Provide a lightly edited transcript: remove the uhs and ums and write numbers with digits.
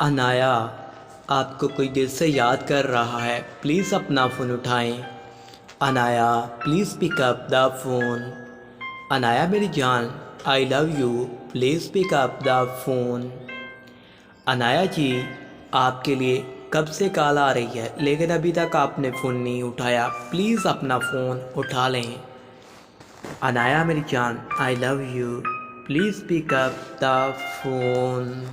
अनाया, आपको कोई दिल से याद कर रहा है, प्लीज़ अपना फ़ोन उठाएं। Anaya, please pick up the phone. Anaya मेरी जान, I love you, please pick up the phone. Anaya ji, आपके लिए कब से कॉल आ रही है, लेकिन अभी तक आपने फ़ोन नहीं उठाया, प्लीज़ अपना फ़ोन उठा लें। अनाया मेरी जान, I love you, please pick up the phone.